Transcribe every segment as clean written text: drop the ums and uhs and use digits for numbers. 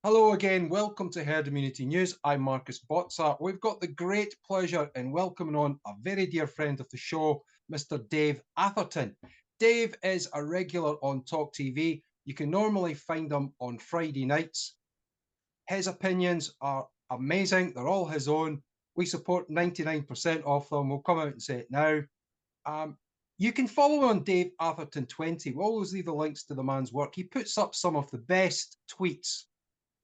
Hello again, welcome to Herd Immunity News. I'm Marcus Botzer. We've got the great pleasure in welcoming on a very dear friend of the show, Mr. Dave Atherton. Dave is a regular on Talk TV. You can normally find him on Friday nights. His opinions are amazing, they're all his own. We support 99% of them. We'll come out and say it now. You can follow on Dave Atherton 20. We'll always leave the links to the man's work. He puts up some of the best tweets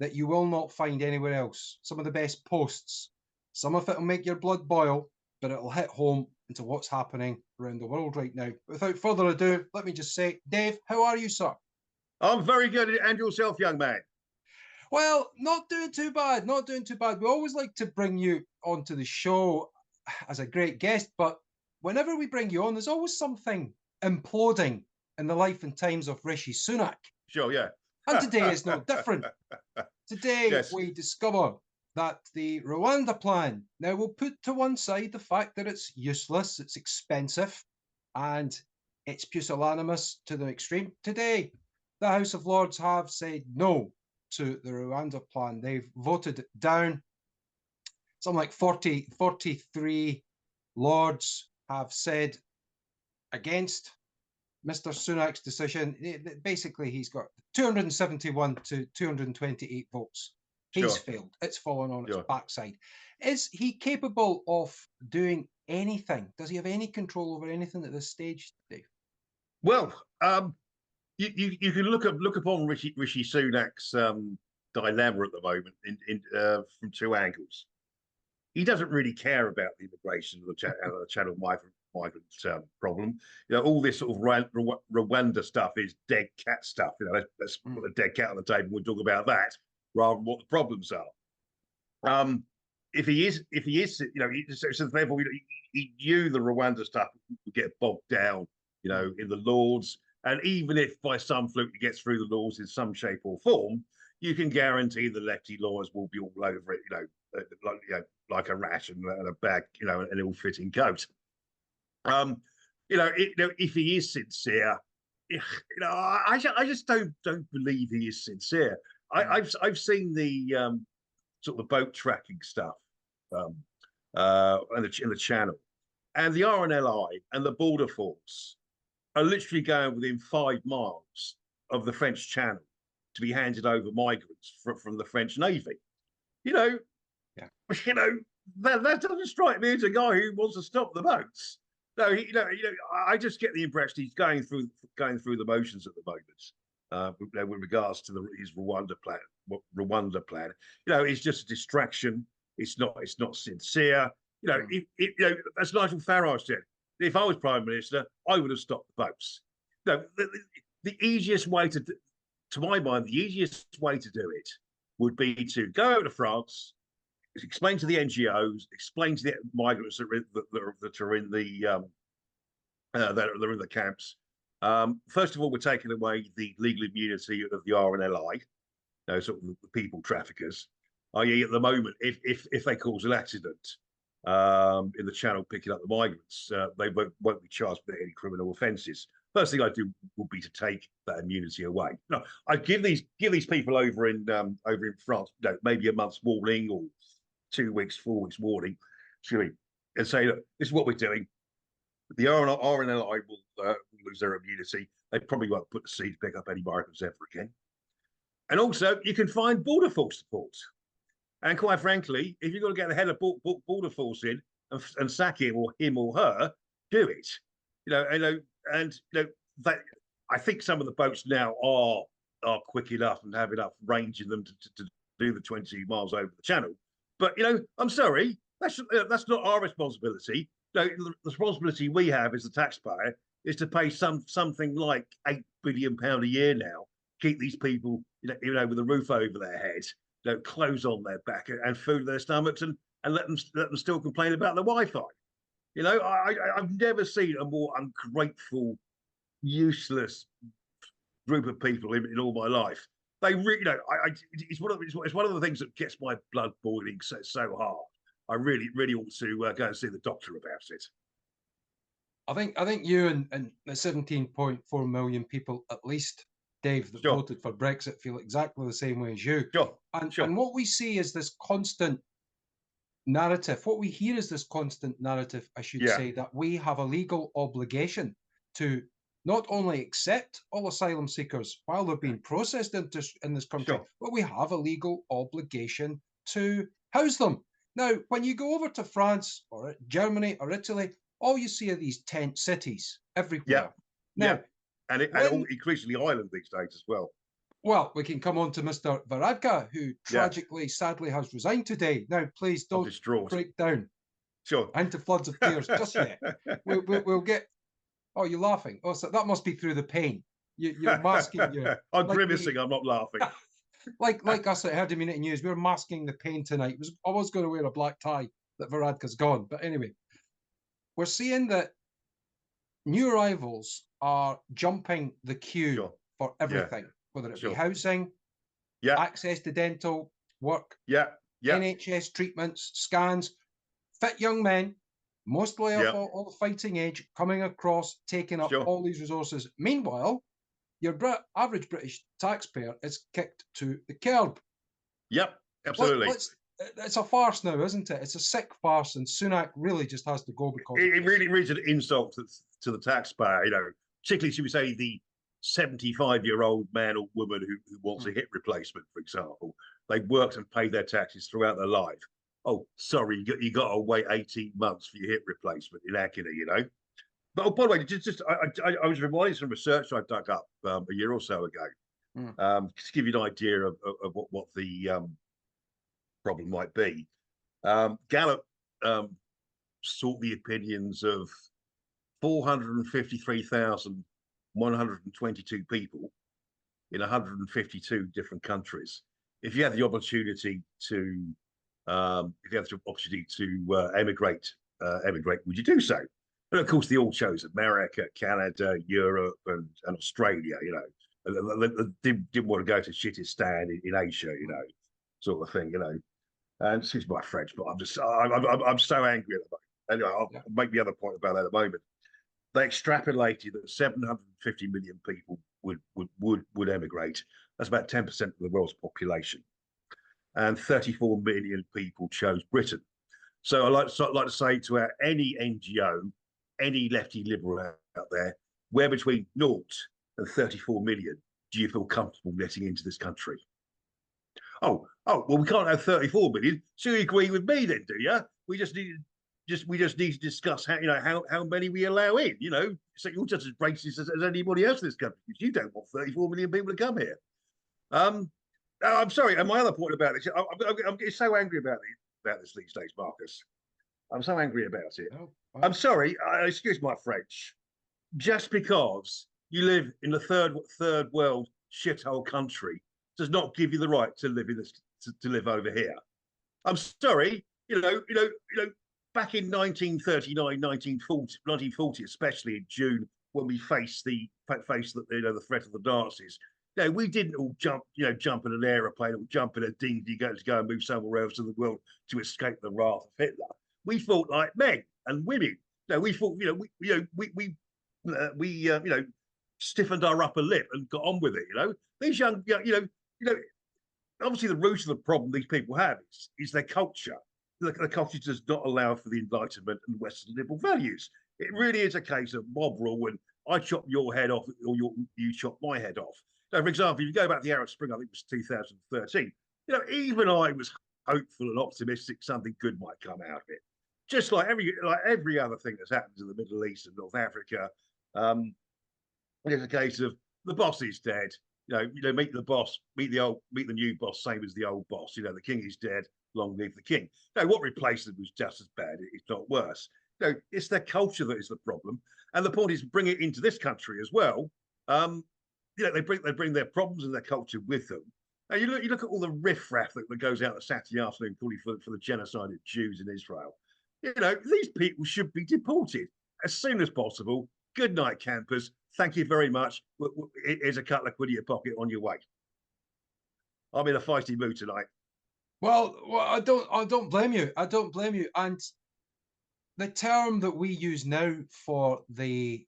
that you will not find anywhere else. Some of the best posts. Some of it will make your blood boil, but it'll hit home into what's happening around the world right now. Without further ado, let me just say, Dave, how are you, sir? I'm very good. And yourself, young man? Well, not doing too bad, not doing too bad. We always like to bring you onto the show as a great guest, but whenever we bring you on, there's always something imploding in the life and times of Rishi Sunak. Sure, yeah. And today is no different. Today, yes. we discover that the Rwanda plan, now we'll put to one side the fact that it's useless, it's expensive, and it's pusillanimous to the extreme. Today, the House of Lords have said no to the Rwanda plan. They've voted it down. Something like 43 Lords have said against Mr. Sunak's decision. Basically, he's got 271 to 228 votes. He's failed. It's fallen on its backside. Is he capable of doing anything? Does he have any control over anything at this stage, Dave? Well, you can look upon Rishi Sunak's dilemma at the moment from two angles. He doesn't really care about the immigration of the channel migrant problem. You know, all this sort of Rwanda stuff is dead cat stuff. You know, let's put the dead cat on the table. We'll talk about that rather than what the problems are. If he is, you know, so therefore he knew the Rwanda stuff would get bogged down, you know, in the Lords, and even if by some fluke it gets through the Lords in some shape or form, you can guarantee the lefty lawyers will be all over it, like a rash and a bag, you know, an ill-fitting coat. If he is sincere, I just don't believe he is sincere. I've seen the sort of boat tracking stuff in the channel, and the RNLI and the Border Force are literally going within 5 miles of the French Channel to be handed over migrants from the French Navy. That doesn't strike me as a guy who wants to stop the boats. No, I just get the impression he's going through the motions at the moment with regards to his Rwanda plan. It's just a distraction. It's not sincere. As Nigel Farage said, if I was Prime Minister, I would have stopped the boats. The easiest way to my mind, the easiest way to do it would be to go over to France, explain to the NGOs, explain to the migrants that are in the camps. First of all, we're taking away the legal immunity of the RNLI, sort of the people traffickers. I.e., at the moment, if they cause an accident in the channel picking up the migrants, they won't be charged with any criminal offences. First thing I do would be to take that immunity away. No, I give these people over in France, maybe a month's warning or 2 weeks, 4 weeks warning, and say, look, this is what we're doing. The RNLI will lose their immunity. They probably won't put the sea to pick up any migrants ever again. And also, you can find Border Force support. And quite frankly, if you're going to get the head of Border Force in and sack him or her, do it. I think some of the boats now are quick enough and have enough range in them to do the 20 miles over the channel. But I'm sorry, that's not our responsibility. The responsibility we have as the taxpayer is to pay something like £8 billion a year now, keep these people with a roof over their heads, clothes on their back and food in their stomachs, and let them still complain about the Wi-Fi. I've never seen a more ungrateful, useless group of people in all my life. They really, it's one of the things that gets my blood boiling so hard. I really ought to go and see the doctor about it. I think you and the 17.4 million people at least Dave, that Sure. voted for Brexit feel exactly the same way as you. Sure. And, Sure. and what we see is this constant narrative. What we hear is this constant narrative, I should say, that we have a legal obligation to not only accept all asylum seekers while they're being processed in this country, Sure. but we have a legal obligation to house them. Now, when you go over to France or Germany or Italy, all you see are these tent cities everywhere. Now, and all increasingly island these days as well. Well, we can come on to Mr. Varadkar, who tragically, sadly, has resigned today. Now, please don't break down Sure. into floods of tears just yet. We'll get. Oh, you're laughing. Oh, so that must be through the pain. You're masking your. I'm grimacing. I'm not laughing. like us at Herd Immunity News, we're masking the pain tonight. I was going to wear a black tie that Varadkar's gone, but anyway, we're seeing that new arrivals are jumping the queue for everything. Whether it be housing, access to dental, work, NHS treatments, scans, fit young men, mostly of all the fighting age, coming across, taking up all these resources. Meanwhile, your average British taxpayer is kicked to the curb. Yep, absolutely. It's a farce now, isn't it? It's a sick farce, and Sunak really just has to go because it really is an insult to the taxpayer. You know, particularly should we say the 75-year-old man or woman who wants a hip replacement, for example. They've worked and paid their taxes throughout their life. Oh, sorry, you got to wait 18 months for your hip replacement in agony, you know. But oh, by the way, I was reminded of some research I dug up a year or so ago, just to give you an idea of what the problem might be. Gallup sought the opinions of 453,122 people in 152 different countries. If you had the opportunity to, emigrate, would you do so? And of course, they all chose America, Canada, Europe, and Australia. You know, they didn't want to go to Shitistan in Asia. You know, sort of thing. You know, and excuse my French, but I'm so angry at the moment. Anyway, I'll make the other point about that at the moment. They extrapolated that 750 million people would emigrate. That's about 10% of the world's population, and 34 million people chose Britain. So I like to say to any NGO, any lefty liberal out there, where between 0 and 34 million do you feel comfortable letting into this country? Oh, well, we can't have 34 million. So you agree with me then, do you? We just need to discuss how many we allow in. You know, so you're just as racist as anybody else in this country because you don't want 34 million people to come here. I'm sorry, and my other point about this, I'm getting so angry about this these days, Marcus. I'm so angry about it. Oh, wow. I'm sorry, excuse my French. Just because you live in the third world shithole country does not give you the right to live in this to live over here. I'm sorry, you know. Back in 1939, 1940, especially in June, when we faced the threat of the Nazis. No, we didn't all jump in an aeroplane or jump in a dinghy to go and move somewhere else in the world to escape the wrath of Hitler. We fought like men and women. No, we fought. We stiffened our upper lip and got on with it. You know, these young, obviously the root of the problem these people have is their culture. The culture does not allow for the Enlightenment and Western liberal values. It really is a case of mob rule when I chop your head off or you chop my head off. So, for example, if you go back to the Arab Spring, I think it was 2013, even I was hopeful and optimistic something good might come out of it. Just like every other thing that's happened in the Middle East and North Africa, it's a case of the boss is dead. Meet the boss, meet the new boss, same as the old boss. The king is dead. Long live the king. No, what replaced them was just as bad, if not worse. It's their culture that is the problem. And the point is bring it into this country as well. They bring their problems and their culture with them. Now you look at all the riffraff that goes out on Saturday afternoon calling for the genocide of Jews in Israel. These people should be deported as soon as possible. Good night, campers. Thank you very much. Here's a couple of quid in your pocket on your way. I'm in a feisty mood tonight. Well, I don't blame you. I don't blame you. And the term that we use now for the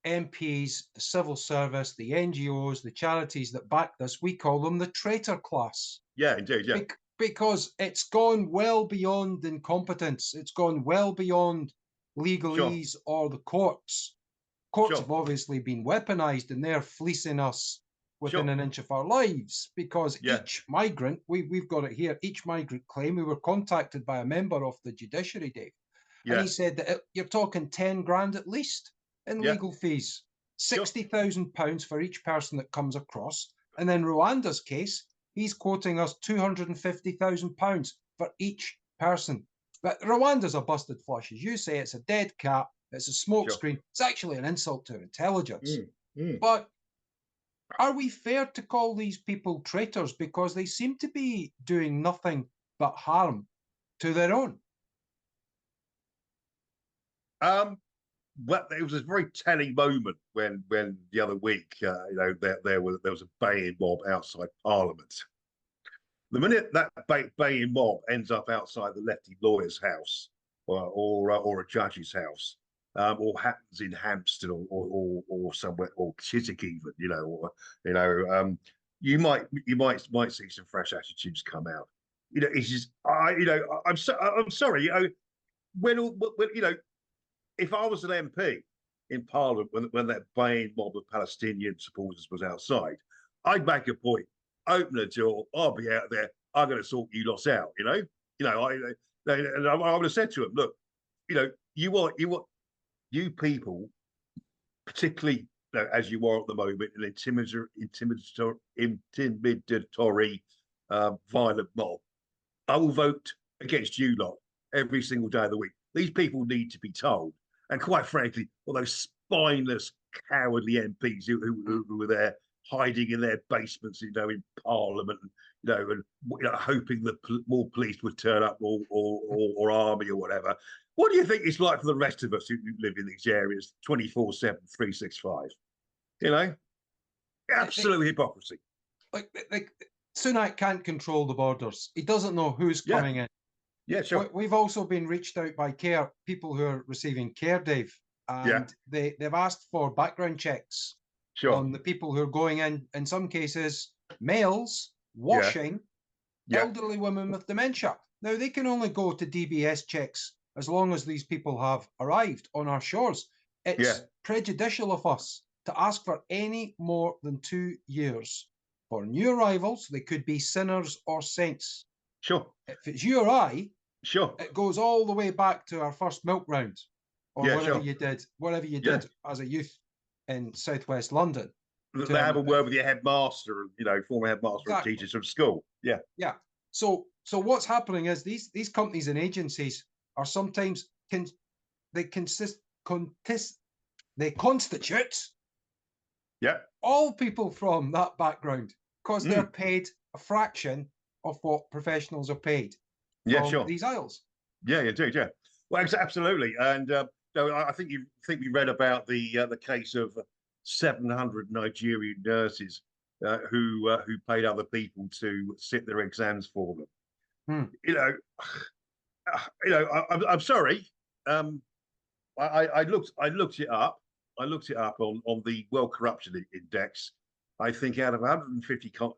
MPs, the civil service, the NGOs, the charities that back this, we call them the traitor class. Yeah, indeed, yeah. Because it's gone well beyond incompetence. It's gone well beyond legalese or the courts. Courts have obviously been weaponized and they're fleecing us within an inch of our lives because each migrant, we've got it here, each migrant claim, we were contacted by a member of the judiciary, Dave, and he said that you're talking 10 grand at least in legal fees, £60,000 for each person that comes across. And then Rwanda's case, he's quoting us £250,000 for each person. But Rwanda's a busted flush. As you say, it's a dead cat. It's a smokescreen. It's actually an insult to intelligence. But are we fair to call these people traitors because they seem to be doing nothing but harm to their own? Well, it was a very telling moment when the other week, there was a baying mob outside Parliament. The minute that baying mob ends up outside the lefty lawyer's house or a judge's house, or happens in Hampstead or somewhere, or Chiswick even, you might see some fresh attitudes come out. It's just I'm sorry, when if I was an MP in Parliament when that baying mob of Palestinian supporters was outside, I'd make a point, open the door, I'll be out there, I'm going to sort you lots out, and I would have said to them, look, you people, particularly as you are at the moment, an intimidatory, violent mob, I will vote against you lot every single day of the week. These people need to be told. And quite frankly, all those spineless, cowardly MPs who were there hiding in their basements, in Parliament, and hoping that more police would turn up or army or whatever. What do you think it's like for the rest of us who live in these areas 24/7, 365? Absolute hypocrisy. Like Sunak can't control the borders. He doesn't know who's coming in. Yeah, sure. We've also been reached out by care, people who are receiving care, Dave, and they've asked for background checks on the people who are going in some cases, males, washing, elderly women with dementia. Now, they can only go to DBS checks as long as these people have arrived on our shores. It's prejudicial of us to ask for any more than 2 years. For new arrivals, they could be sinners or saints. Sure. If it's you or I, sure, it goes all the way back to our first milk round, or whatever you did as a youth in southwest London. They have a word with your headmaster, former headmaster or teachers from school. Yeah. Yeah. So what's happening is these companies and agencies are sometimes they constitute all people from that background because they're paid a fraction of what professionals are paid from these isles. Yeah, indeed, yeah. Well, absolutely. And I think we read about the case of 700 Nigerian nurses who paid other people to sit their exams for them. I'm sorry. I looked it up. I looked it up on the World Corruption Index. I think out of 150 countries,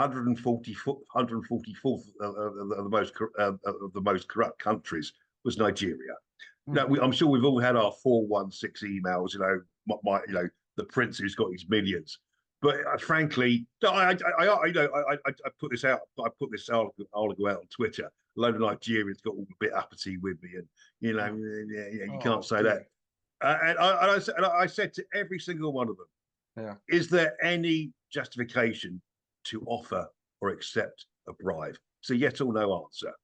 144th of the most corrupt countries was Nigeria. Now, I'm sure we've all had our 416 emails. The prince who's got his millions. But frankly, I put this out. I put this article out on Twitter. A load of Nigerians got all a bit uppity with me, and you can't say that. And I said to every single one of them, is there any justification to offer or accept a bribe? It's a yes or no answer.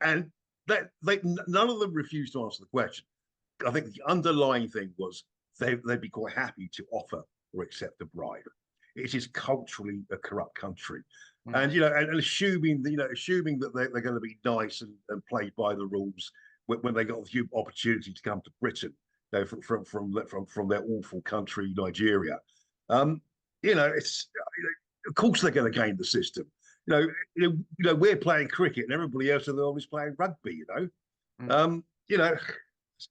And none of them refused to answer the question. I think the underlying thing was they'd be quite happy to offer or accept a bribe. It is culturally a corrupt country, and and assuming that they're going to be nice and play by the rules when they got the opportunity to come to Britain, from their awful country, Nigeria. It's of course they're going to game the system. We're playing cricket and everybody else in the world is playing rugby. Mm. You know,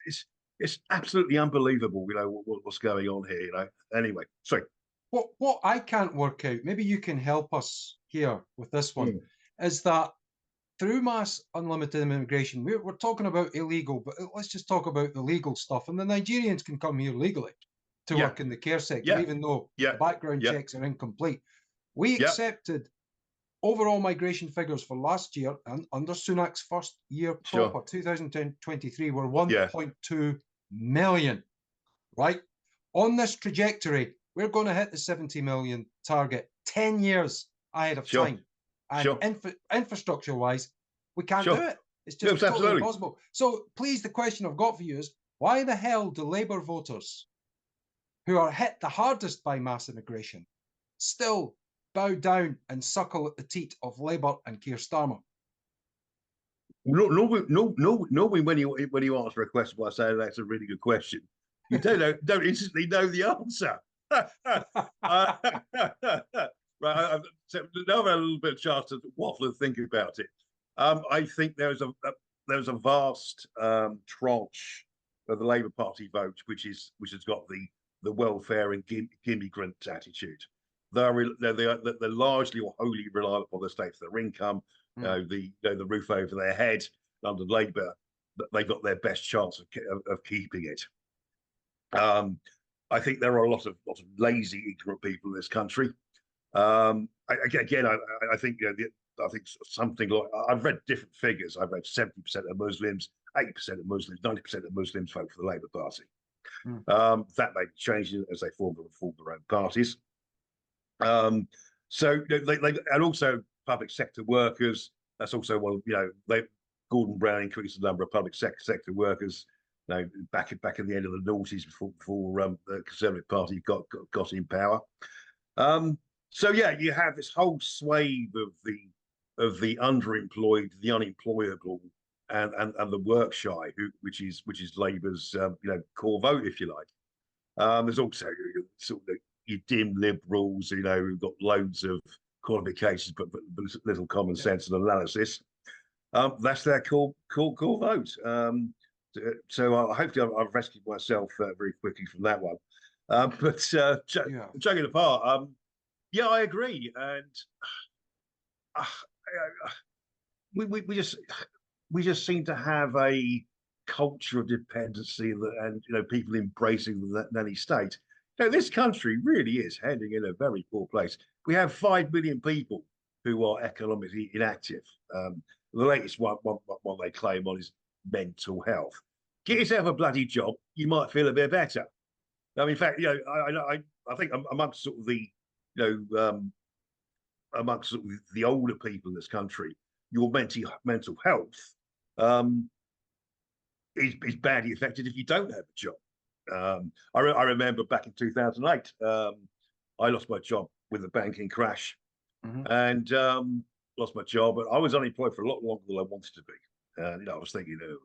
it's it's absolutely unbelievable. You know what's going on here. You know. Anyway, sorry. What I can't work out, maybe you can help us here with this one, Mm. is that through mass unlimited immigration, we're talking about illegal, but let's just talk about the legal stuff. And the Nigerians can come here legally to Yeah, work in the care sector, yeah, even though yeah, the background yeah, checks are incomplete. We yeah. accepted overall migration figures for last year and under Sunak's first year Sure. proper, 2023, were Yeah, 1.2 million, right? On this trajectory, we're going to hit the 70 million target 10 years ahead of sure, time. And sure, infrastructure wise, we can't do sure. it. It's just Yes, totally absolutely. impossible. So, please, the question I've got for you is why the hell do Labour voters who are hit the hardest by mass immigration still bow down and suckle at the teat of Labour and Keir Starmer? Normally when you answer a question by saying that's a really good question, you don't instantly know the answer. Right, so now I've had a little bit of chance to waffle and think about it. I think there's a vast tranche of the Labour Party vote which has got the welfare and immigrant attitude. They're largely or wholly reliant upon the state for their income, the roof over their head. Under Labour, they've got their best chance of keeping it. I think there are a lot of lazy, ignorant people in this country. Again, I think I think something like I've read different figures. I've read 70% of Muslims, 80% of Muslims, 90% of Muslims vote for the Labour Party. That may be changing as they form their own parties. So they and also public sector workers. That's also Gordon Brown increased the number of public sector workers. You know, back in the end of the noughties before the Conservative Party got in power. So yeah, you have this whole swathe of the underemployed, the unemployable, and the work shy, which is Labour's core vote, if you like. There's also sort of your dim liberals, who've got loads of qualifications but little common sense and analysis. That's their core vote. So hopefully I've rescued myself very quickly from that one. But joking apart, yeah, I agree, and we just seem to have a culture of dependency and people embracing the nanny state. This country really is heading in a very poor place. We have 5 million people who are economically inactive. The latest one they claim on is mental health. Get yourself a bloody job, you might feel a bit better. I mean, in fact, I think amongst sort of the amongst sort of the older people in this country, your mental health is badly affected if you don't have a job. I remember back in 2008, I lost my job with the banking crash, and lost my job. But I was unemployed for a lot longer than I wanted to be. And I was thinking, a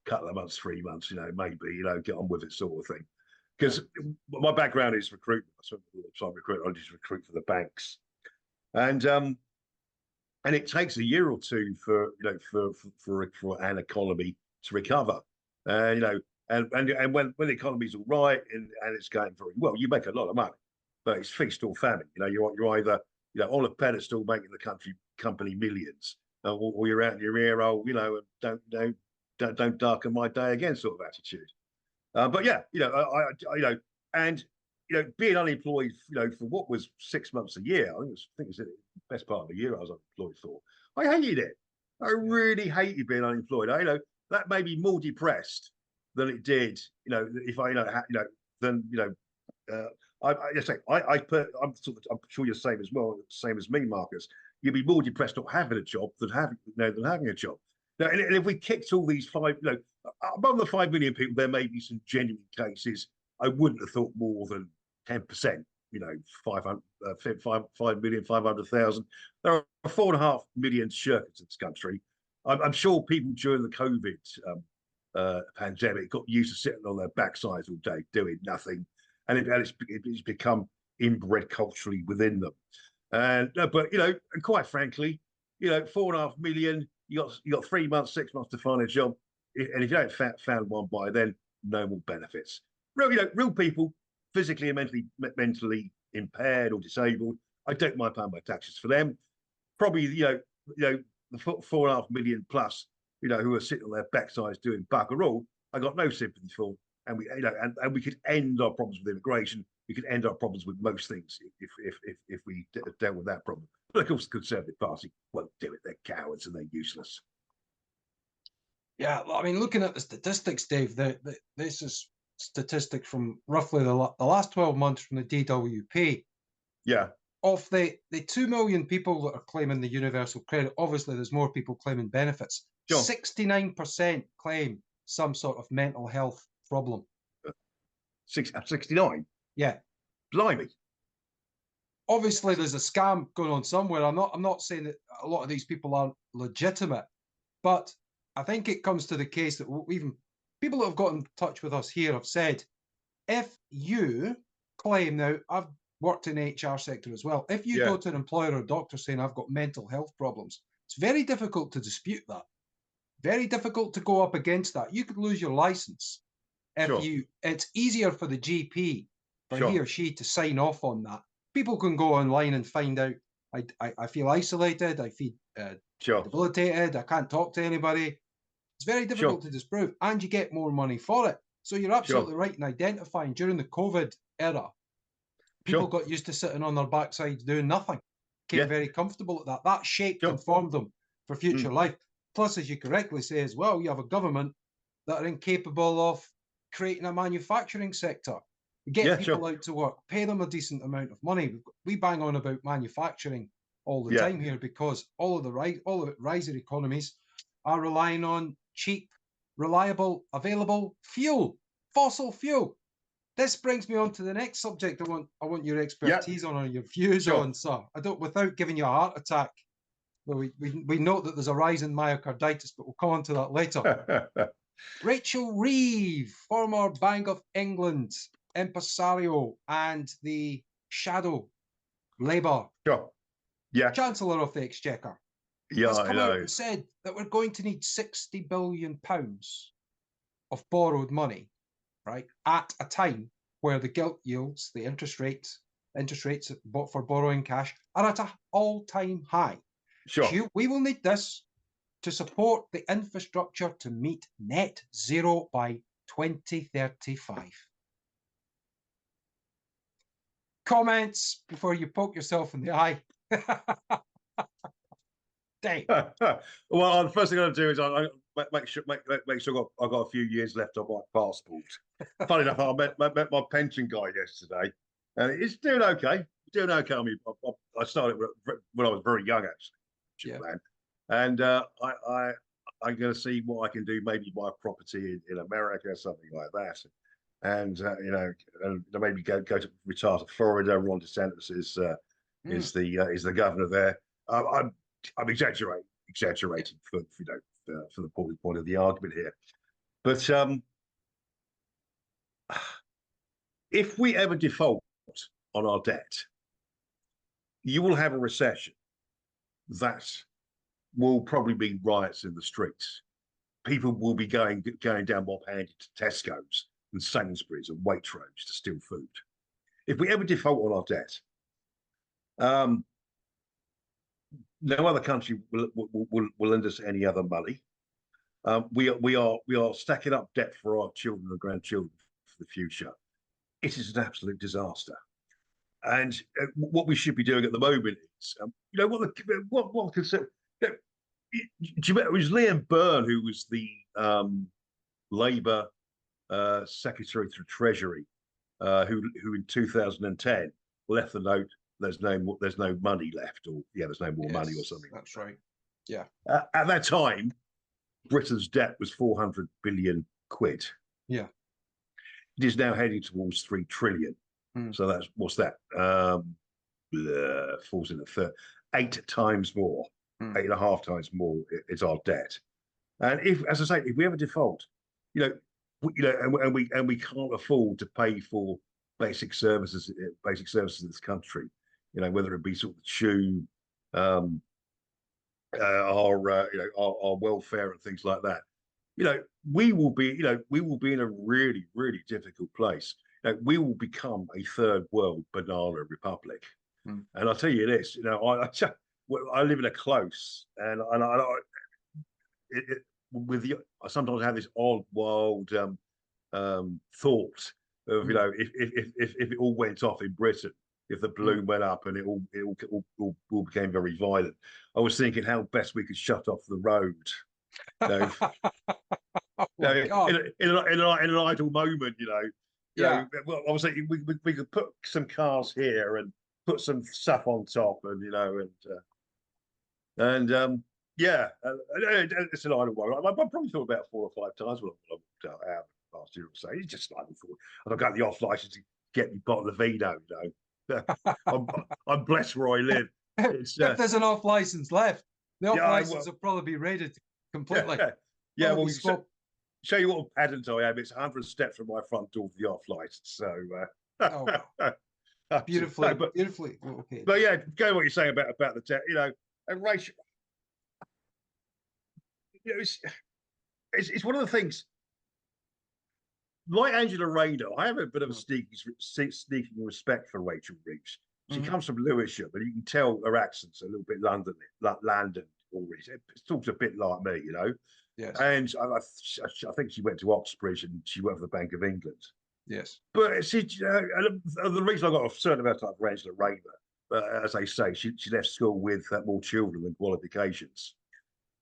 couple of months, 3 months, maybe, get on with it, sort of thing. Because my background is recruitment. I spent a lot of time recruiting. I just recruit for the banks, and it takes a year or two for an economy to recover. And when the economy's all right and it's going very well, you make a lot of money, but it's feast or famine. You're either on a pedestal making the company millions, or you're out in your ear hole, and don't darken my day again sort of attitude. But yeah, and being unemployed, for what was 6 months a year, I think it was the best part of the year I was unemployed for. I hated it. I really hated being unemployed. That made me more depressed than it did, if I, than I'm sure you're the same as well, same as me, Marcus. You'd be more depressed not having a job than having a job. Now, and if we kicked all these among the 5 million people, there may be some genuine cases. I wouldn't have thought more than 10%. 5,500,000. There are 4.5 million shirkers in this country. I'm sure people during the COVID pandemic got used to sitting on their backsides all day doing nothing, and it's become inbred culturally within them. But and quite frankly, 4.5 million. You got 3 months, 6 months to find a job. and if you don't found one by then, no more benefits. Real people, physically and mentally impaired or disabled. I don't mind paying my taxes for them. Probably, the 4.5 million plus, who are sitting on their backsides doing bugger all. I got no sympathy for, and we could end our problems with immigration. We could end our problems with most things if we dealt with that problem. But of course, the Conservative Party won't do it. They're cowards and they're useless. Yeah, I mean, looking at the statistics, Dave, this is statistic from roughly the last 12 months from the DWP. Yeah. Of the 2 million people that are claiming the universal credit, obviously there's more people claiming benefits. Sure. 69% claim some sort of mental health problem. 69? Yeah. Blimey. Obviously, there's a scam going on somewhere. I'm not saying that a lot of these people aren't legitimate, but I think it comes to the case that even people that have got in touch with us here have said, if you claim, now I've worked in the HR sector as well, if you go to an employer or a doctor saying I've got mental health problems, it's very difficult to dispute that. Very difficult to go up against that. You could lose your license if it's easier for the GP, for he or she to sign off on that. People can go online and find out, I feel isolated, I feel debilitated, I can't talk to anybody. It's very difficult to disprove, and you get more money for it. So you're absolutely right in identifying during the COVID era, people got used to sitting on their backsides doing nothing, became very comfortable at that. That shaped and formed them for future life. Plus, as you correctly say as well, you have a government that are incapable of creating a manufacturing sector. Get people out to work, pay them a decent amount of money. We bang on about manufacturing all the time here because all of the riser economies are relying on cheap, reliable, available fuel, fossil fuel. This brings me on to the next subject I want your expertise on, or your views on, sir. Without giving you a heart attack. Well, we note that there's a rise in myocarditis, but we'll come on to that later. Rachel Reeve, former Bank of England impresario and the shadow Labour Chancellor of the Exchequer, has come out and said that we're going to need £60 billion of borrowed money, right, at a time where the gilt yields, the interest rates for borrowing cash are at an all-time high. We will need this to support the infrastructure to meet net zero by 2035. Comments before you poke yourself in the eye. Dave. Well, the first thing I'm going to do is I make sure I've got a few years left on my passport. Funny enough, I met my pension guy yesterday, and he's doing okay. I mean, I started when I was very young, actually. And I'm going to see what I can do, maybe buy a property in America or something like that. And and maybe go to retire to Florida. Ron DeSantis is the governor there. I'm exaggerating for the point of the argument here. But if we ever default on our debt, you will have a recession that will probably be riots in the streets. People will be going down mob-handed to Tesco's and Sainsbury's and Waitrose to steal food. If we ever default on our debt, no other country will lend us any other money. We are stacking up debt for our children and grandchildren for the future. It is an absolute disaster. And what we should be doing at the moment is, what concern. It was Liam Byrne who was the Labour Secretary to Treasury, who in 2010 left the note. There's no money left, or there's no more money, or something. That's right. Yeah. At that time, Britain's debt was 400 billion quid. Yeah. It is now heading towards 3 trillion. So that's what's that? Falls in the third. 8 times more. 8.5 times more is our debt. And if, as I say, if we ever default, and we can't afford to pay for basic services in this country, whether it be sort of the tube, our welfare and things like that. we will be, in a really, really difficult place. We will become a third world banana republic. And I'll tell you this, I live in a close, and I sometimes have this odd, wild thought of, if it all went off in Britain, if the balloon went up and it all became very violent. I was thinking how best we could shut off the road. In an idle moment, well, obviously we could put some cars here and put some stuff on top, and it's an idle one. I probably thought about 4 or 5 times when I walked out last year or so. It's just like, I've got the off license to get me bottle of vino. I'm blessed where I live. If there's an off license left, the off license will probably be raided completely. Well, show you what a pedant I am. It's 100 steps from my front door to the off license. So, beautifully. Okay. But yeah, go what you're saying about the tech. And racial. It's one of the things. Like Angela Rayner, I have a bit of a sneaking respect for Rachel Reeves. She comes from Lewisham, and you can tell her accent's a little bit London already. It talks a bit like me, Yes. And I think she went to Oxbridge and she worked for the Bank of England. Yes. But the reason I got a certain amount of time for Angela Rayner, as they say, she left school with more children than qualifications,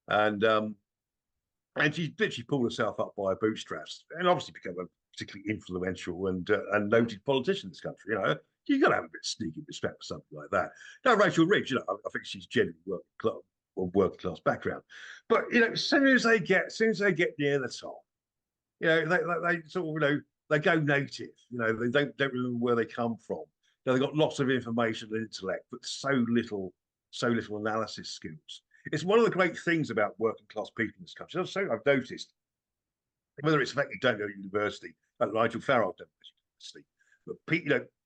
and she literally pulled herself up by her bootstraps, and obviously became a particularly influential and noted politician in this country. You got to have a bit of sneaky respect for something like that. Now, Rachel Reeves, I think she's genuinely working class background, but as soon as they get near the top, they sort of they go native. They don't remember where they come from. They've got lots of information and intellect, but so little analysis skills. It's one of the great things about working class people in this country. So I've noticed, whether it's the fact you don't go to university, like Nigel Farage don't go to university, but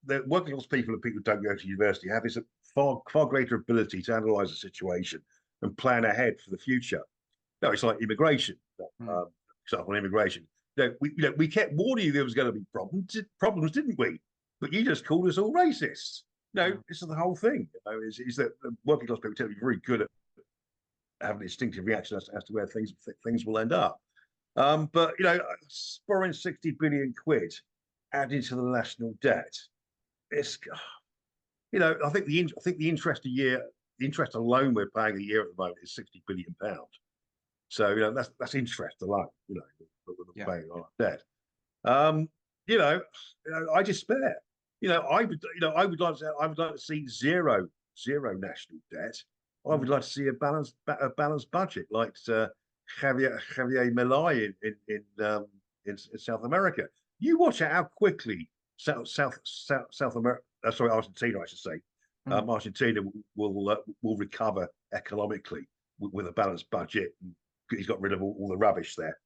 the working class people and people who don't go to university have this far greater ability to analyse a situation and plan ahead for the future. It's like immigration. Example, immigration. We kept warning you there was going to be problems, didn't we? But you just called us all racists. This is the whole thing. Is that working class people tend to be very good at having an instinctive reaction as to where things will end up. But borrowing 60 billion quid added to the national debt, it's I think the interest alone we're paying a year at the moment is £60 billion. So that's interest alone. We're paying on our debt. I despair. I would like to see zero national debt. I would like to see a balanced budget, like Javier Milei in South America. You watch how quickly South America, Argentina, I should say, Argentina will recover economically with a balanced budget. He's got rid of all the rubbish there.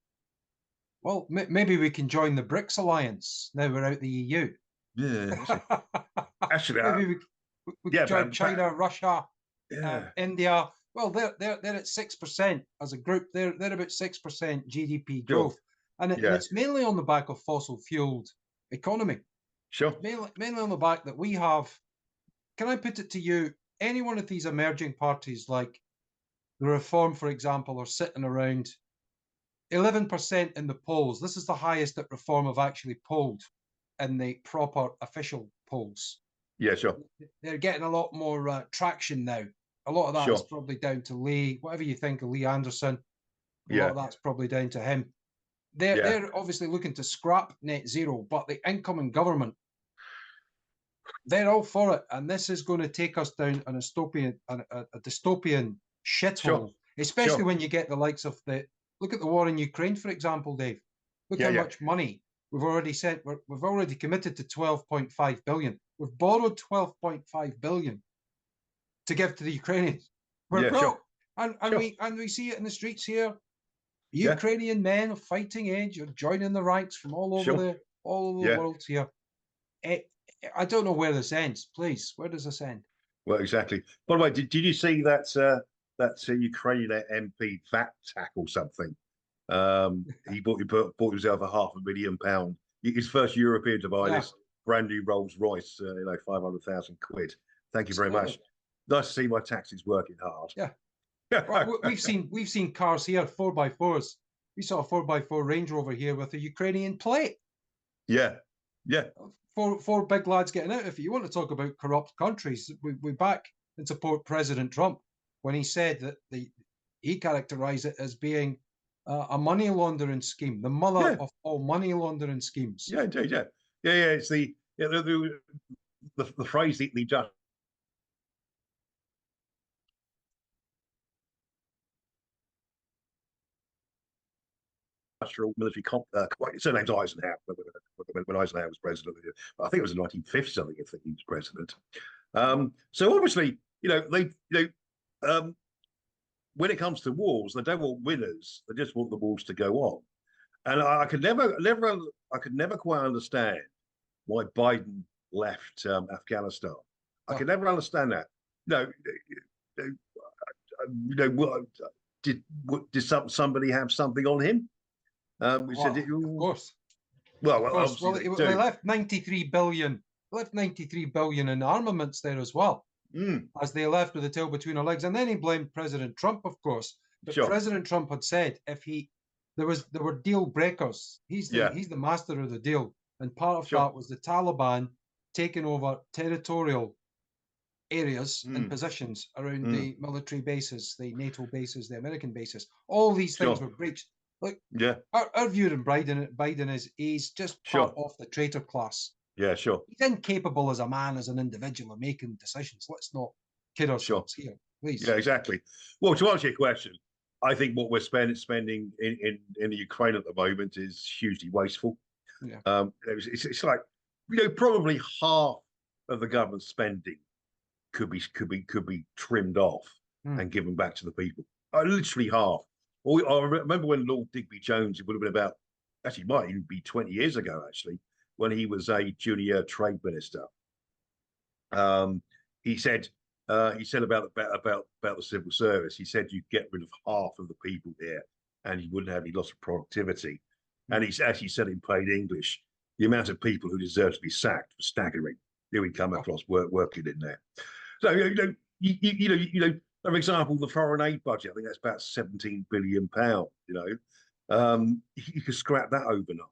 Well, maybe we can join the BRICS alliance now we're out the EU. Yeah, actually, maybe we can join China, Russia, India. Well, they're at 6% as a group. They're about 6% GDP growth, and it's mainly on the back of fossil fueled economy. Sure, mainly on the back that we have. Can I put it to you? Any one of these emerging parties, like the Reform, for example, are sitting around 11% in the polls. This is the highest that Reform have actually polled in the proper official polls. Yeah, sure. They're getting a lot more traction now. A lot of that is probably down to Lee. Whatever you think of Lee Anderson, a lot of that's probably down to him. They're obviously looking to scrap net zero, but the incoming government, they're all for it, and this is going to take us down a dystopian shithole. Especially when you get the likes of look at the war in Ukraine, for example, Dave. Look how much money we've already sent. We've already committed to 12.5 billion. We've borrowed 12.5 billion to give to the Ukrainians. We're broke, and we see it in the streets here. Ukrainian men of fighting age are joining the ranks from all over the world here. I don't know where this ends. Please, where does this end? Well, exactly. By the way, did you see that Ukrainian MP VAT tack or something He bought himself a £500,000. His first European to buy this brand new Rolls Royce, 500,000 quid. Thank you very much. Nice to see my taxis working hard. Yeah. Well, we've seen cars here, 4x4s. We saw a 4x4 Range Rover here with a Ukrainian plate. Yeah. Four big lads getting out. If you want to talk about corrupt countries, we back and support President Trump when he said that he characterized it as being a money laundering scheme, the mother of all money laundering schemes. Yeah, indeed, yeah. It's the phrase the industrial military surname's Eisenhower when Eisenhower was president. I think it was in 1950 something. I think he was president. So obviously, when it comes to wars, they don't want winners. They just want the wars to go on. And I could never quite understand why Biden left Afghanistan. I could never understand that. Did somebody have something on him? Of course. They left 93 billion. Left 93 billion in armaments there as well. As they left with the tail between their legs, and then he blamed President Trump, of course. But President Trump had said there were deal breakers. He's the master of the deal, and part of that was the Taliban taking over territorial areas and positions around the military bases, the NATO bases, the American bases. All these things were breached. Look, our view on Biden is he's just part of the traitor class. Yeah, sure. He's incapable as a man, as an individual, of making decisions. Let's not kid ourselves here, please. Yeah, exactly. Well, to answer your question, I think what we're spending in the Ukraine at the moment is hugely wasteful. Yeah. It's like probably half of the government spending could be trimmed off and given back to the people. Literally half. I remember when Lord Digby Jones, it would have been about, actually might even be 20 years ago, actually, when he was a junior trade minister. He said about the civil service, he said you'd get rid of half of the people here and you wouldn't have any loss of productivity. And he actually said in plain English, the amount of people who deserve to be sacked was staggering. Here we come across working in there. So, for example, the foreign aid budget, I think that's about £17 billion, you could scrap that overnight.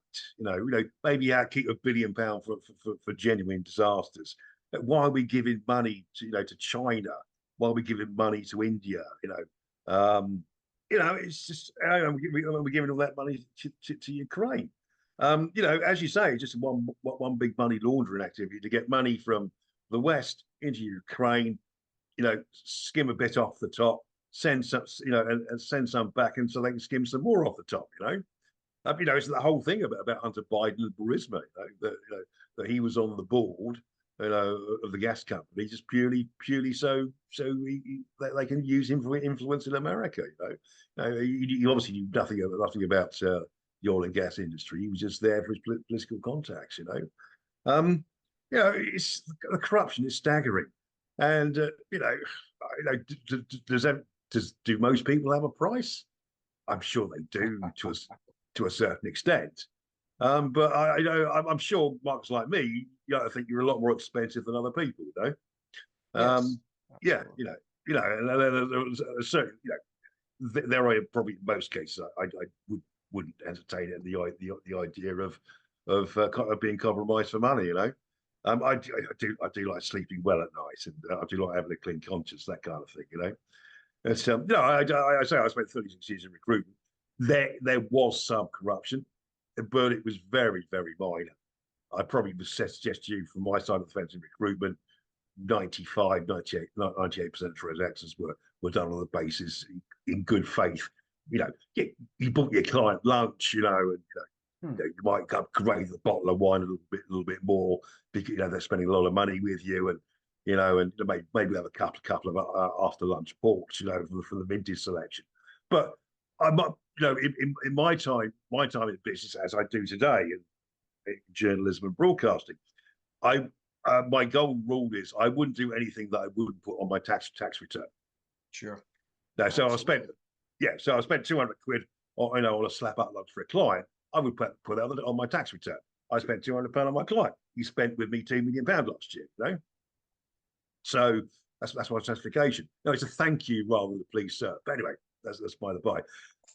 Maybe keep £1 billion for genuine disasters. Why are we giving money to China? Why are we giving money to India? It's just we're giving all that money to Ukraine. As you say, just one big money laundering activity to get money from the West into Ukraine. Skim a bit off the top, send some, and send some back, and so they can skim some more off the top. It's the whole thing about Hunter Biden and Burisma. That he was on the board, of the gas company, just purely so they can use him for influence in America. He obviously knew nothing about the oil and gas industry. He was just there for his political contacts. It's the corruption is staggering. And do most people have a price? I'm sure they do to a certain extent. But I'm sure Mark's like me. I think you're a lot more expensive than other people. Yes, there are probably in most cases I wouldn't entertain it, the idea of being compromised for money. I do like sleeping well at night, and I do like having a clean conscience, that kind of thing. I say I spent 36 years in recruitment. There was some corruption, but it was very, very minor. I probably would suggest to you, from my side of the fence in recruitment, 98% of transactions were done on the basis in good faith. You bought your client lunch, and you might upgrade the bottle of wine a little bit more because they're spending a lot of money with you, and maybe have a couple of after lunch porks, for the vintage selection. But I'm not, in my time in business, as I do today in journalism and broadcasting, my golden rule is I wouldn't do anything that I wouldn't put on my tax return. Sure. So I spent 200 quid or on a slap up lunch for a client, I would put that on my tax return. I spent £200 on my client. He spent with me £2 million last year. So that's my justification. No, it's a thank you rather than a please, sir. But anyway, that's by the by.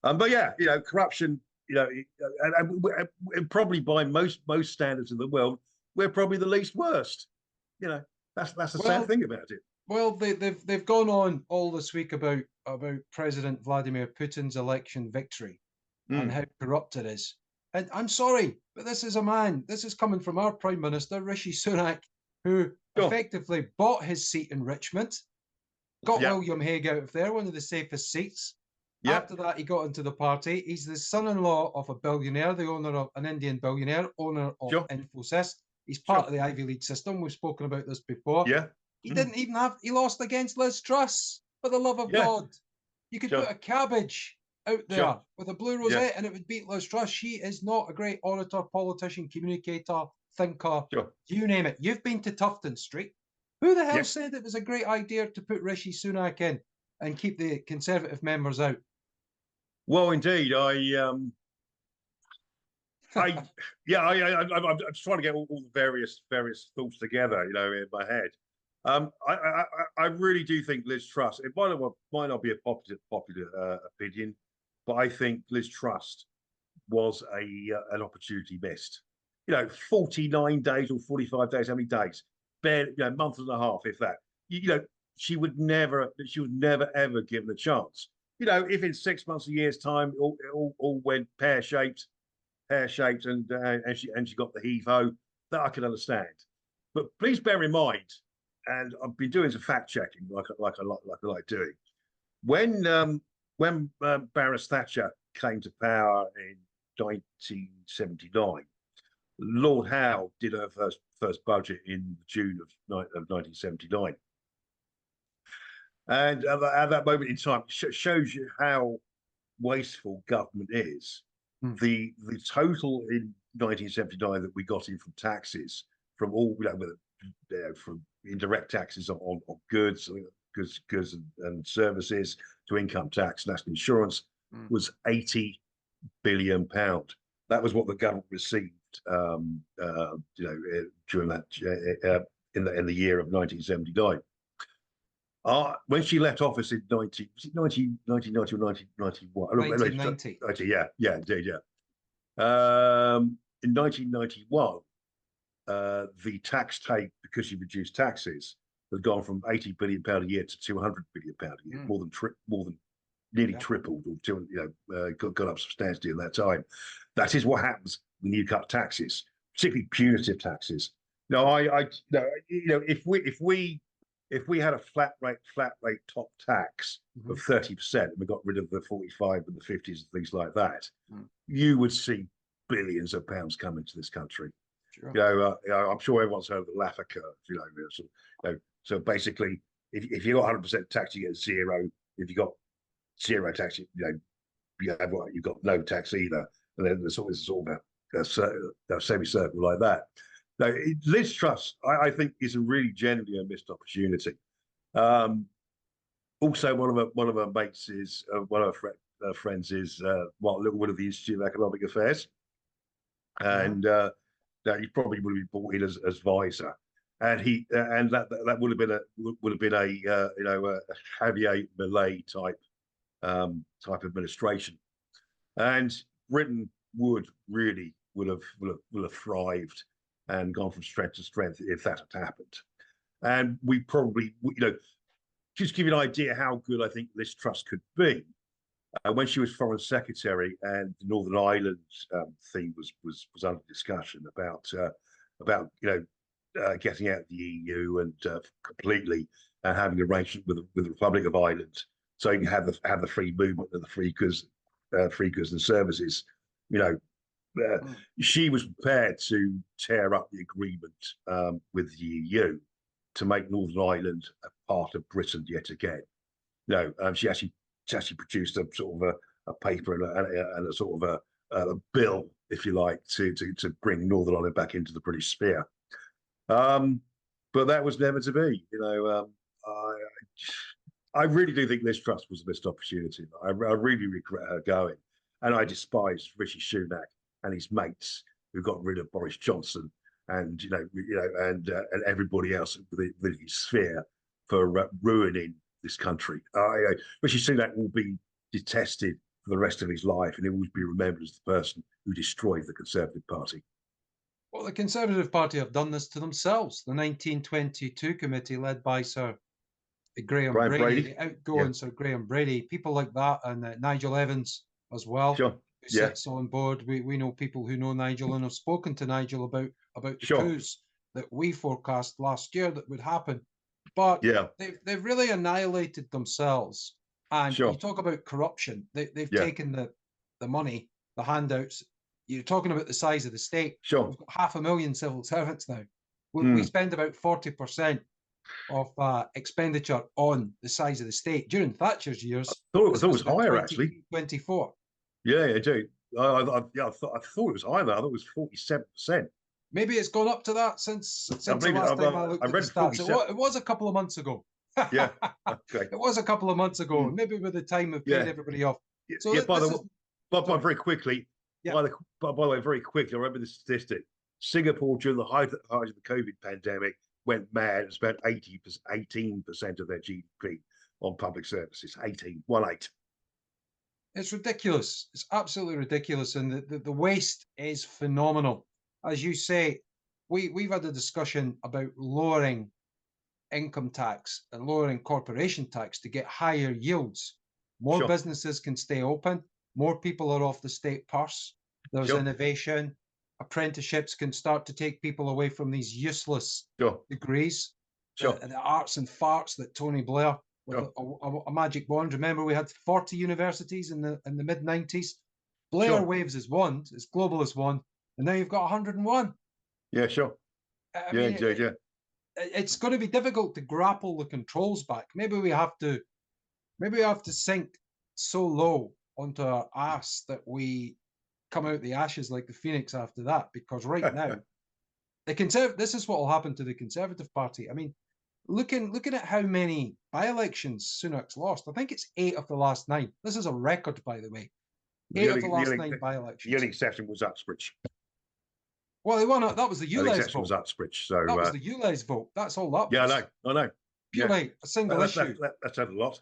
But yeah, corruption. And probably by most standards in the world, we're probably the least worst. That's the sad thing about it. Well, they've gone on all this week about President Vladimir Putin's election victory and how corrupt it is. And I'm sorry, but this is coming from our Prime Minister, Rishi Sunak, who effectively bought his seat in Richmond, got William Hague out of there, one of the safest seats. After that, he got into the party. He's the son-in-law of a billionaire, the owner of an Indian billionaire, owner of Infosys. He's part of the Ivy League system. We've spoken about this before. He didn't even he lost against Liz Truss, for the love of God. You could put a cabbage out there with a blue rosette and it would beat Liz Truss. She is not a great orator, politician, communicator, thinker, you name it. You've been to Tufton Street. Who the hell said it was a great idea to put Rishi Sunak in and keep the Conservative members out? Well, indeed, I'm trying to get all the various thoughts together, in my head. I really do think Liz Truss. It might not be a popular opinion, but I think Liz Truss was an opportunity missed. 49 days or 45 days, how many days? Barely, month and a half, if that. She would never ever given a chance. If in 6 months, a year's time, it all went pear-shaped, and she got the heave-ho, that I can understand. But please bear in mind, and I've been doing some fact checking, like I like doing. When Baroness Thatcher came to power in 1979, Lord Howe did her first budget in June of 1979. And at that moment in time, shows you how wasteful government is. The total in 1979 that we got in from taxes, from all from indirect taxes on goods and services to income tax, national insurance, was £80 billion. That was what the government received, during that in the year of 1979. When she left office in 1990 or 1991? 1990. Yeah, indeed, yeah. In 1991, the tax take, because she reduced taxes, had gone from £80 billion a year to £200 billion a year, more than nearly tripled, or got up substantially in that time. That is what happens when you cut taxes, particularly punitive taxes. No, if we had a flat rate top tax of 30%, and we got rid of the 45 and the 50s and things like that, you would see billions of pounds come into this country. Sure. I'm sure everyone's heard of the Laffer curve. So basically, if you got 100% tax, you get zero. If you got zero tax, you've got no tax either. And then it's all about a semicircle like that. Now, Liz Truss, I think, is genuinely a missed opportunity. Also, one of her mates is one of her friends is Mark Littlewood of the Institute of Economic Affairs, and he probably would have been brought in as advisor, and that would have been a Javier Milei type administration, and Britain would have thrived and gone from strength to strength if that had happened. And we probably, just give you an idea how good I think Liz Truss could be. When she was Foreign Secretary and the Northern Ireland thing was under discussion about getting out of the EU and completely having an arrangement with the Republic of Ireland, so you can have the free movement of the free goods and services. She was prepared to tear up the agreement with the EU to make Northern Ireland a part of Britain yet again. She actually produced a sort of a paper and a sort of a bill, if you like, to bring Northern Ireland back into the British sphere. But that was never to be. I really do think Liz Truss was a missed opportunity. I really regret her going. And I despise Rishi Sunak and his mates who got rid of Boris Johnson and and everybody else within his sphere for ruining this country. Rishi Sunak will be detested for the rest of his life, and he will be remembered as the person who destroyed the Conservative Party. Well, the Conservative Party have done this to themselves. The 1922 committee, led by Sir Graham Brady, the outgoing Sir Graham Brady, people like that, and Nigel Evans as well, who sits on board. We know people who know Nigel and have spoken to Nigel about the coups that we forecast last year that would happen. But they've really annihilated themselves. And you talk about corruption. They've taken the money, the handouts. You're talking about the size of the state. We've got 500,000 civil servants now. We spend about 40% of expenditure on the size of the state. During Thatcher's years, I thought it was higher, actually. 24. Yeah, I do. I thought it was higher. I thought it was 47%. Maybe it's gone up to that since the last time I looked at the stats. It was a couple of months ago. Yeah, okay. It was a couple of months ago. Maybe with the time of paying everybody off. So by very quickly. By the way, very quickly, I remember the statistic. Singapore, during the height of the COVID pandemic, went mad and spent 18% of their GDP on public services. 18. It's ridiculous. It's absolutely ridiculous. And the waste is phenomenal. As you say, we've had a discussion about lowering income tax and lowering corporation tax to get higher yields. More businesses can stay open. More people are off the state purse. There's innovation. Apprenticeships can start to take people away from these useless degrees. The arts and farts that Tony Blair, with a magic wand. Remember, we had 40 universities in the mid-90s. Blair waves his wand, his globalist wand, and now you've got 101. Yeah, sure. I mean, it's going to be difficult to grapple the controls back. Maybe we have to sink so low onto our ass that we come out the ashes like the phoenix after that. Because right now, this is what will happen to the Conservative Party. I mean, looking at how many by-elections Sunak's lost, I think it's 8 of the last 9. This is a record, by the way. 8 of the last 9 by-elections. The only exception was Uxbridge. Well, they won. That was the ULEZ vote. Was Uxbridge, so that was the ULEZ vote. That's all that was. Yeah, I know. Purely a single issue. That's had a lot.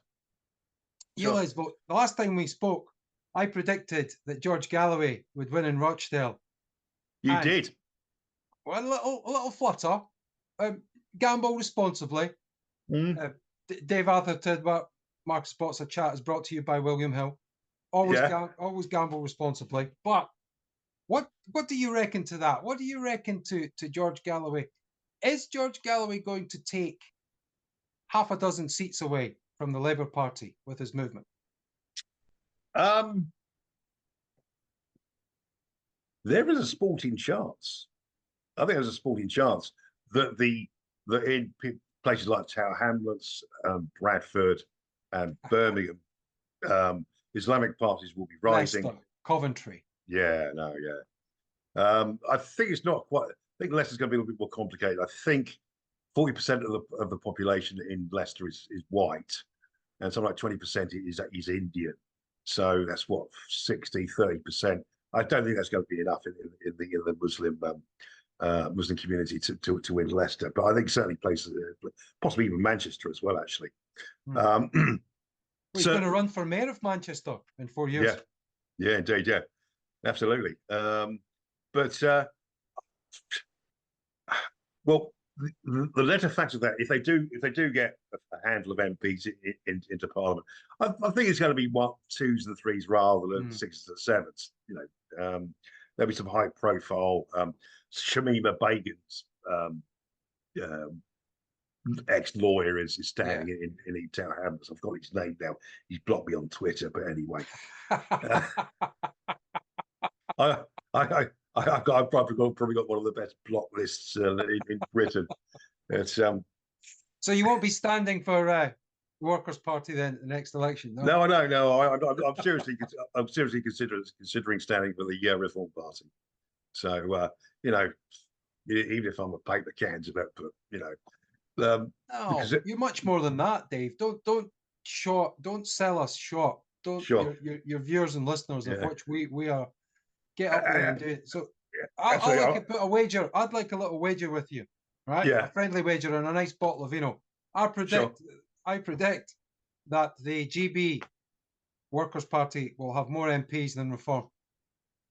ULEZ vote. The last time we spoke, I predicted that George Galloway would win in Rochdale. You did. Well, a little flutter. Gamble responsibly. Dave Atherton, Marcus Botts, a chat is brought to you by William Hill. Always gamble responsibly. But what do you reckon to that? What do you reckon to George Galloway? Is George Galloway going to take half a dozen seats away from the Labour Party with his movement? There is a sporting chance. I think there's a sporting chance that in places like Tower Hamlets, Bradford, and Birmingham, Islamic parties will be rising. Leicester, Coventry. I think it's not quite. I think Leicester's going to be a little bit more complicated. I think 40% of the population in Leicester is white, and something like 20% is Indian. So that's what 30%. I don't think that's going to be enough in the Muslim community to win Leicester. But I think certainly places, possibly even Manchester as well, actually. He's going to run for mayor of Manchester in 4 years. Yeah, indeed, yeah, absolutely. Well, the latter fact of that, if they do get a handful of MPs into Parliament, I think it's going to be 1s, 2s, and 3s rather than 6s and 7s. There'll be some high-profile. Shamima Begum's ex-lawyer is standing in Tower Hamlets. I've got his name now. He's blocked me on Twitter, but anyway. I've probably got one of the best block lists in Britain. So you won't be standing for the Workers' Party then the next election? No, I'm seriously considering standing for the Reform Party. So even if I'm a paper candidate, but you're much more than that, Dave. Don't sell us short. don't Sure. your viewers and listeners, of Yeah. which we are, get up there and do it. So I'll Absolutely. like to put a wager. I'd like a little wager with you, right? Yeah. A friendly wager and a nice bottle of vino. I Sure. predict that the GB Workers' Party will have more MPs than Reform.